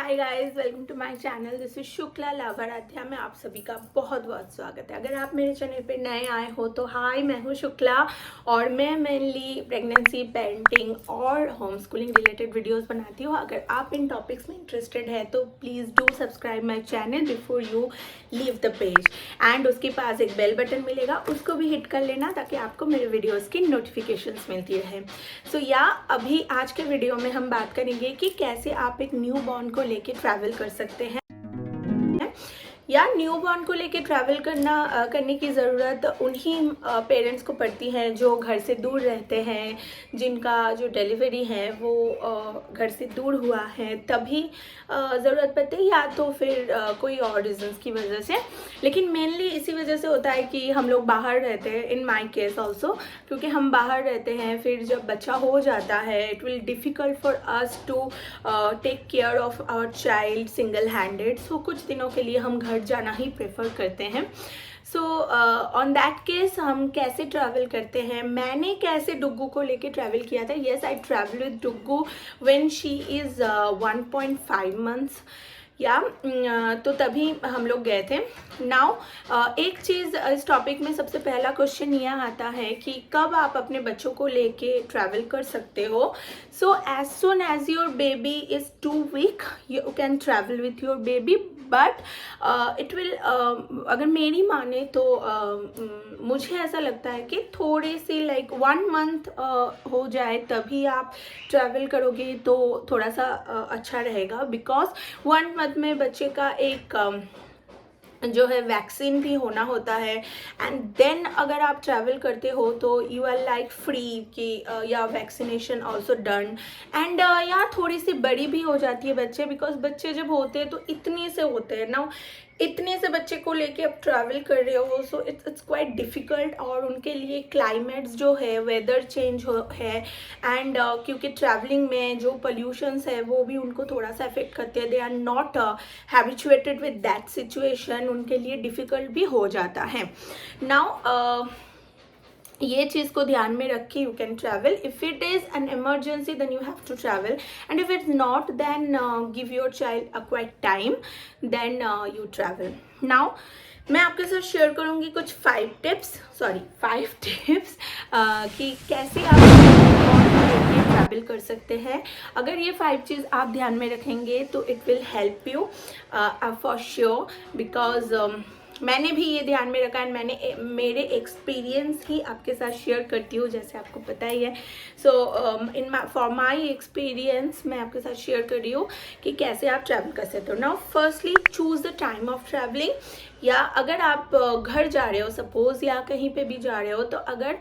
Hi guys, welcome to my channel. This is Shukla Labharadhya में आप सभी का बहुत बहुत स्वागत है। अगर आप मेरे चैनल पे नए आए हो तो हाय, मैं हूँ शुक्ला और मैं मेनली प्रेगनेंसी, पेरेंटिंग और होम स्कूलिंग रिलेटेड वीडियोस बनाती हूँ। अगर आप इन टॉपिक्स में इंटरेस्टेड है तो please do subscribe my channel before you leave the page and उसके पास एक बेल बटन मिलेगा, उसको भी हिट कर लेना ताकि आपको मेरे वीडियोज़ की नोटिफिकेशंस मिलती रहे। अभी आज के वीडियो में हम बात करेंगे कि कैसे आप एक न्यू बॉर्न को लेके ट्रैवल कर सकते हैं या न्यू बॉर्न को लेके ट्रैवल करने की ज़रूरत उन्हीं पेरेंट्स को पड़ती है जो घर से दूर रहते हैं, जिनका जो डिलीवरी है वो घर से दूर हुआ है, तभी ज़रूरत पड़ती है, या तो फिर कोई और रीजंस की वजह से। लेकिन मेनली इसी वजह से होता है कि हम लोग बाहर रहते हैं, इन माई केस ऑल्सो, क्योंकि हम बाहर रहते हैं। फिर जब बच्चा हो जाता है, it will difficult for us to take care of our child single handed. So कुछ दिनों के लिए हम घर जाना ही प्रेफर करते हैं। सो ऑन दैट केस हम कैसे ट्रैवल करते हैं, मैंने कैसे डुग्गू को लेके ट्रैवल किया था। Yes, I travel with Duggu when she is 1.5 months या तो तभी हम लोग गए थे। नाउ एक चीज़ इस टॉपिक में सबसे पहला क्वेश्चन यह आता है कि कब आप अपने बच्चों को लेके ट्रैवल कर सकते हो। So as soon as your baby is 2 week you can travel with your baby, but it will, अगर मेरी माने तो मुझे ऐसा लगता है कि थोड़ी सी लाइक 1 मंथ हो जाए तभी आप ट्रैवल करोगे तो थोड़ा सा अच्छा रहेगा। बिकॉज 1 मंथ में बच्चे का एक जो है वैक्सीन भी होना होता है, एंड देन अगर आप ट्रैवल करते हो तो यू आर लाइक फ्री कि या वैक्सीनेशन ऑल्सो डन। एंड या थोड़ी सी बड़ी भी हो जाती है बच्चे, बिकॉज बच्चे जब होते हैं तो इतने से होते हैं ना, इतने से बच्चे को लेके आप ट्रैवल कर रहे हो, सो इट्स क्वाइट डिफ़िकल्ट। और उनके लिए क्लाइमेट्स जो है, वेदर चेंज है, एंड क्योंकि ट्रैवलिंग में जो पोल्यूशंस है वो भी उनको थोड़ा सा अफेक्ट करते हैं। They are not habituated with that situation, उनके लिए डिफ़िकल्ट भी हो जाता है। नाउ ये चीज़ को ध्यान में रख के you can travel. If it is an emergency then you have to travel, and if it's not then give your child a quiet time, then you travel. Now मैं आपके साथ शेयर करूँगी कुछ 5 टिप्स कि कैसे आप ट्रैवल कर सकते हैं। अगर ये 5 चीज़ आप ध्यान में रखेंगे तो it will help you for sure, because मैंने भी ये ध्यान में रखा है। मैंने मेरे एक्सपीरियंस ही आपके साथ शेयर करती हूँ, जैसे आपको पता ही है। सो फॉर माई एक्सपीरियंस मैं आपके साथ शेयर कर रही हूँ कि कैसे आप ट्रैवल कर सकते हो। Now firstly choose the time of travelling. या अगर आप घर जा रहे हो सपोज़, या कहीं पे भी जा रहे हो, तो अगर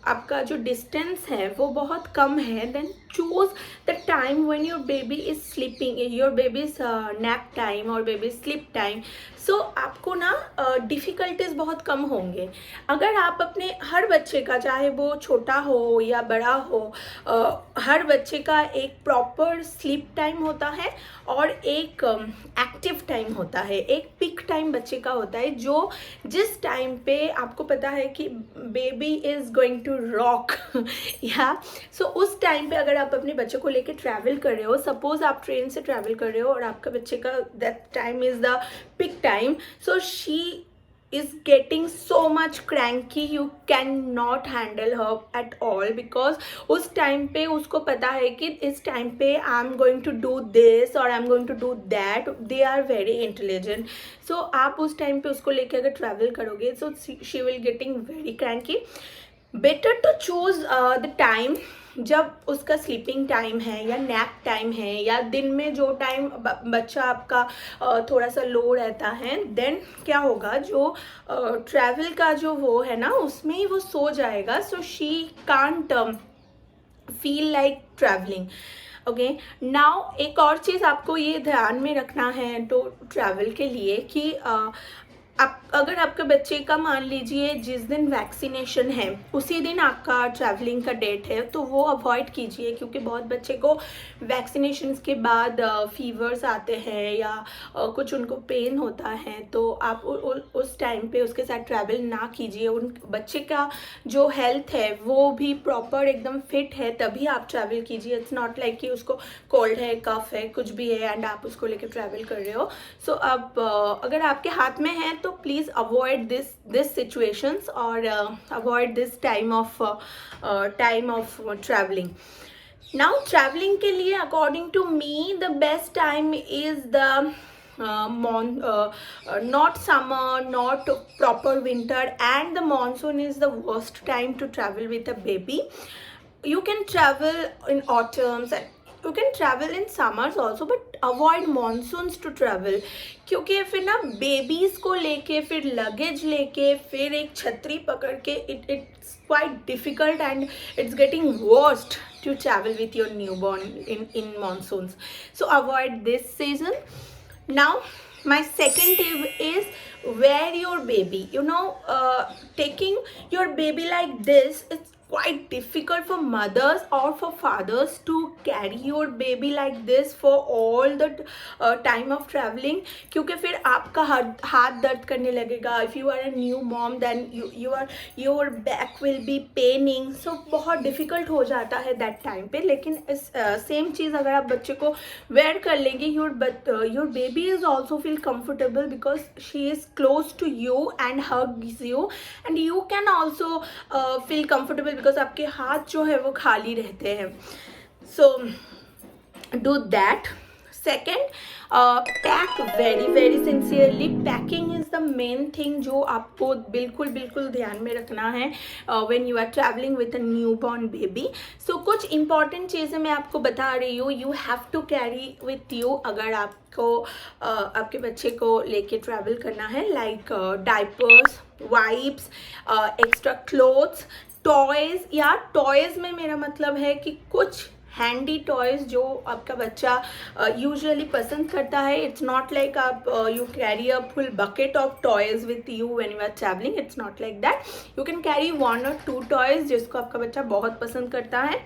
आपका जो डिस्टेंस है वो बहुत कम है, then choose the time when your baby is sleeping, your baby's nap time और बेबी स्लीप टाइम। सो आपको ना डिफ़िकल्टीज बहुत कम होंगे। अगर आप अपने हर बच्चे का, चाहे वो छोटा हो या बड़ा हो, हर बच्चे का एक प्रॉपर स्लीप टाइम होता है और एक एक्टिव टाइम होता है, एक पिक टाइम बच्चे का होता है, जो जिस टाइम पे आपको पता है कि baby is going to rock या सो उस टाइम पे अगर आप अपने बच्चे को लेके ट्रैवल कर रहे हो, सपोज आप ट्रेन से ट्रैवल कर रहे हो और आपका बच्चे का that time is the peak time, so she is getting so much cranky, you cannot handle her at all, because उस टाइम पे उसको पता है कि इस टाइम पे I am going to do this और I am going to do that. They are very intelligent. So आप उस टाइम पे उसको लेके अगर ट्रैवल करोगे so she will getting very cranky. Better to choose the time जब उसका स्लीपिंग टाइम है या नैप टाइम है, या दिन में जो टाइम बच्चा आपका थोड़ा सा लो रहता है, देन क्या होगा, जो ट्रैवल का जो वो है ना उसमें ही वो सो जाएगा। So she can't feel like travelling. Okay, now एक और चीज़ आपको ये ध्यान में रखना है तो ट्रैवल के लिए कि आप अगर आपके बच्चे का मान लीजिए जिस दिन वैक्सीनेशन है उसी दिन आपका ट्रैवलिंग का डेट है, तो वो अवॉइड कीजिए, क्योंकि बहुत बच्चे को वैक्सीनेशन के बाद फीवर्स आते हैं या कुछ उनको पेन होता है, तो आप उस टाइम पे उसके साथ ट्रैवल ना कीजिए। उन बच्चे का जो हेल्थ है वो भी प्रॉपर एकदम फिट है, तभी आप ट्रैवल कीजिए। इट्स नॉट लाइक कि उसको कोल्ड है, कफ है, कुछ भी है एंड आप उसको लेकर ट्रैवल कर रहे हो। सो अब अगर आपके हाथ में है तो प्लीज़ अवॉइड दिस सिचुएशंस और avoid this time of travelling. Now travelling के लिए according to me the best time is the not summer, not proper winter, and the monsoon is the worst time to travel with a baby. You can travel in autumns and you can travel in summers also, but avoid monsoons to travel, क्योंकि फिर ना babies को लेके फिर luggage लेके फिर एक छतरी पकड़ के it's quite difficult and it's getting worst to travel with your newborn in monsoons. So avoid this season. Now my second tip is wear your baby. Taking your baby like this, it's quite difficult for mothers or for fathers to carry your baby like this for all the time of traveling, क्योंकि फिर आपका हाथ दर्द करने लगेगा. If you are a new mom, then your back will be paining. So बहुत difficult हो जाता है that time पे. लेकिन सेम चीज़ अगर आप बच्चे को wear कर लेंगे, your baby is also feel comfortable because she is close to you and hugs you, and you can also feel comfortable because आपके हाथ जो है वो खाली रहते हैं. So do that. Second, pack very sincerely. Packing is the main thing जो आपको बिल्कुल ध्यान में रखना है when you are traveling with a newborn baby. So कुछ important चीज़ें मैं आपको बता रही हूँ. You have to carry with you अगर आपको आपके बच्चे को लेके ट्रैवल करना है, like diapers, wipes, extra clothes, toys. या टॉयज़ में मेरा मतलब है कि कुछ हैंडी टॉयज़ जो आपका बच्चा यूजुअली पसंद करता है. इट्स नॉट लाइक आप you carry a full bucket of toys with you when you are travelling. It's not like that. You can carry 1 or 2 toys जिसको आपका बच्चा बहुत पसंद करता है.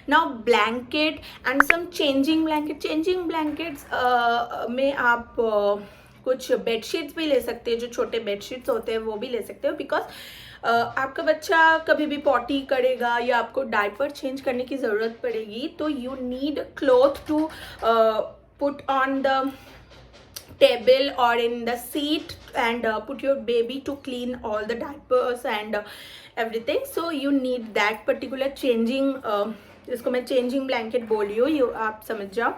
Now blanket and some changing blankets में आप कुछ बेडशीट्स भी ले सकते हैं. जो छोटे बेडशीट्स होते हैं वो भी ले सकते हो, बिकॉज आपका बच्चा कभी भी पॉटी करेगा या आपको डायपर चेंज करने की ज़रूरत पड़ेगी, तो you need cloth to put on the table or in the seat and put your baby to clean all the diapers and everything. So you need that particular changing जिसको मैं changing blanket बोल रही हूँ, आप समझ जाओ.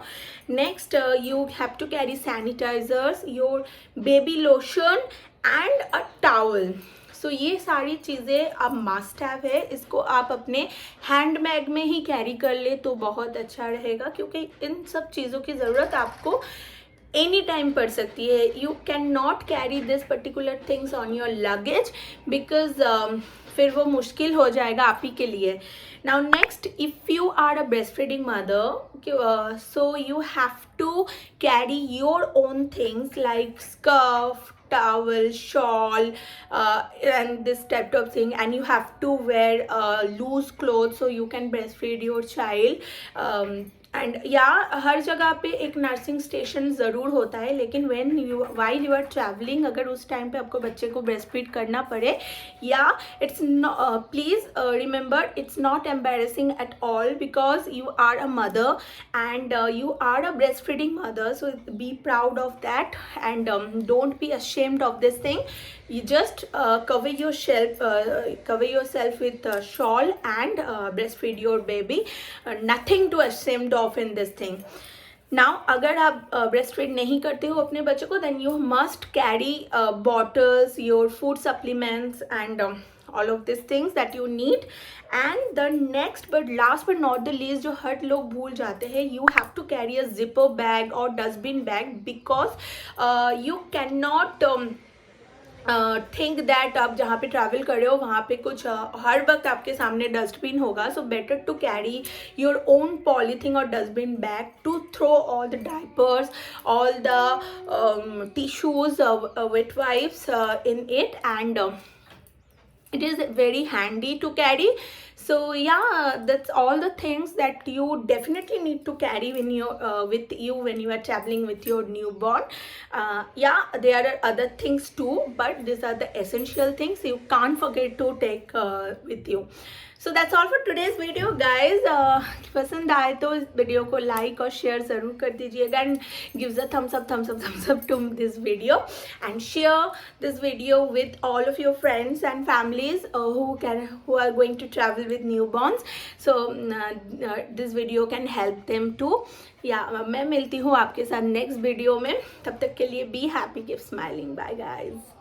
Next you have to carry sanitisers, your baby lotion and a towel. So ये सारी चीज़ें अब मस्ट हैव है. इसको आप अपने हैंड बैग में ही कैरी कर ले तो बहुत अच्छा रहेगा, क्योंकि इन सब चीज़ों की ज़रूरत आपको एनी टाइम पड़ सकती है. You can not carry this particular things on your luggage because फिर वो मुश्किल हो जाएगा आप ही के लिए. Now next, if you are a breast feeding mother, so you have to carry your own things like scarf, towel, shawl, and this type of thing, and you have to wear loose clothes so you can breastfeed your child. And या हर जगह पे एक nursing station ज़रूर होता है, लेकिन while you are travelling अगर उस टाइम पे आपको बच्चे को ब्रेस्ट फीड करना पड़े, या it's please remember it's not embarrassing at all because you are a mother and you are a breast feeding mother. So be proud of that and don't be ashamed of this thing. You just cover yourself with a shawl and breastfeed your baby. Nothing to ashamed of in this thing. Now अगर आप breastfeed नहीं करते हो अपने बच्चे को, then you must carry bottles, your food supplements and all of these things that you need. And the next but last but not the least, जो हर लोग भूल जाते हैं, you have to carry a zipper bag or dustbin bag because you cannot think that आप जहाँ पे travel कर रहे हो वहाँ पे कुछ हर वक्त आपके सामने डस्टबिन होगा. So better to carry your own polythene और dustbin bag to throw all the diapers, all the tissues, wet wipes in it, and it is very handy to carry. So yeah, that's all the things that you definitely need to carry when you with you when you are traveling with your newborn. Yeah, there are other things too, but these are the essential things you can't forget to take with you. So that's all for today's video guys. पसंद आए तो इस video को like और share ज़रूर कर दीजिएगा, and gives a thumbs up to this video, and share this video with all of your friends and families who are going to travel with newborns. So this video can help them too. मैं मिलती हूँ आपके साथ next video में. तब तक के लिए be happy, keep smiling. Bye guys.